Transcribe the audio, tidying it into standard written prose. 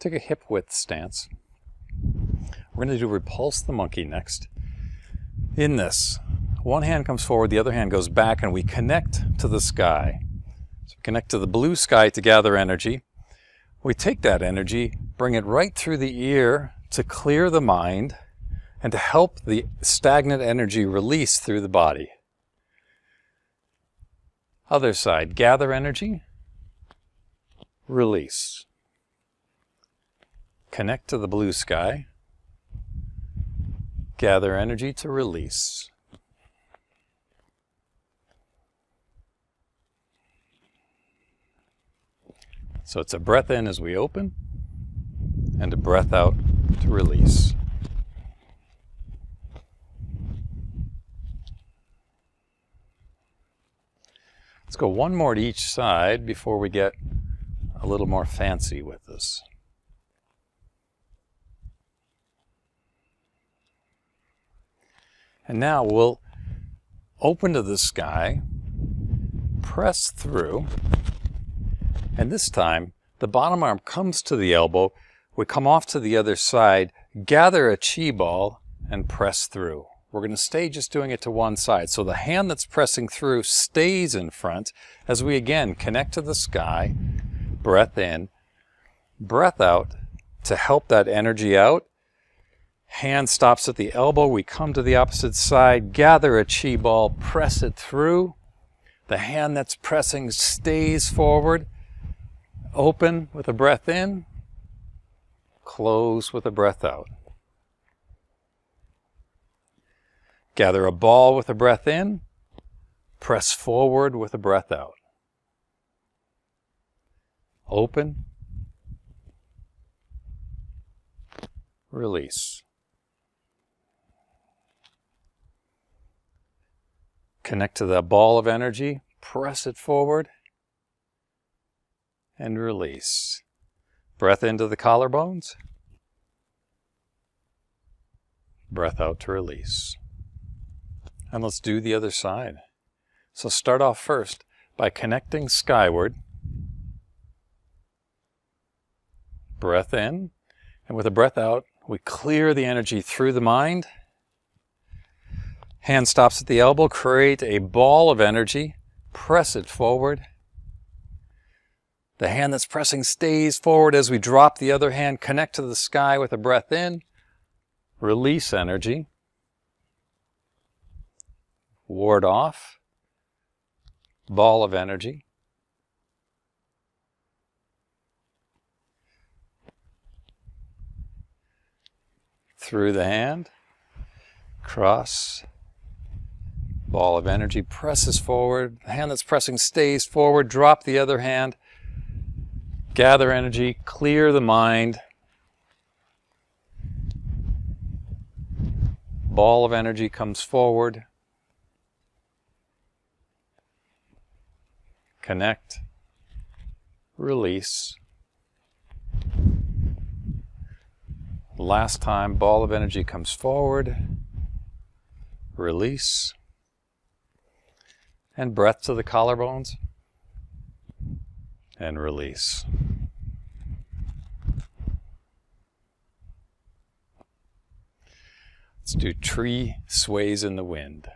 Take a hip width stance. We're going to do Repulse the monkey next. In this, one hand comes forward, the other hand goes back, and we connect to the sky. So we connect to the blue sky to gather energy. We take that energy, bring it right through the ear to clear the mind and to help the stagnant energy release through the body. Other side, gather energy, release. Connect to the blue sky. Gather energy to release. So it's a breath in as we open and a breath out to release. Let's go one more to each side before we get a little more fancy with this. And now we'll open to the sky, press through, and this time the bottom arm comes to the elbow, we come off to the other side, gather a chi ball, and press through. We're going to stay just doing it to one side. So the hand that's pressing through stays in front as we again connect to the sky, breath in, breath out to help that energy out. Hand stops at the elbow, we come to the opposite side, gather a chi ball, press it through. The hand that's pressing stays forward. Open with a breath in, close with a breath out. Gather a ball with a breath in, press forward with a breath out. Open, release. Connect to that ball of energy, press it forward, and release. Breath into the collarbones, breath out to release. And let's do the other side. So start off first by connecting skyward, breath in, and with a breath out, we clear the energy through the mind. Hand stops at the elbow, create a ball of energy, press it forward. The hand that's pressing stays forward as we drop the other hand, connect to the sky with a breath in, release energy, ward off, ball of energy. Through the hand, cross, ball of energy presses forward. The hand that's pressing stays forward. Drop the other hand. Gather energy. Clear the mind. Ball of energy comes forward. Connect. Release. Last time, ball of energy comes forward. Release. And breath to the collarbones, and release. Let's do tree sways in the wind.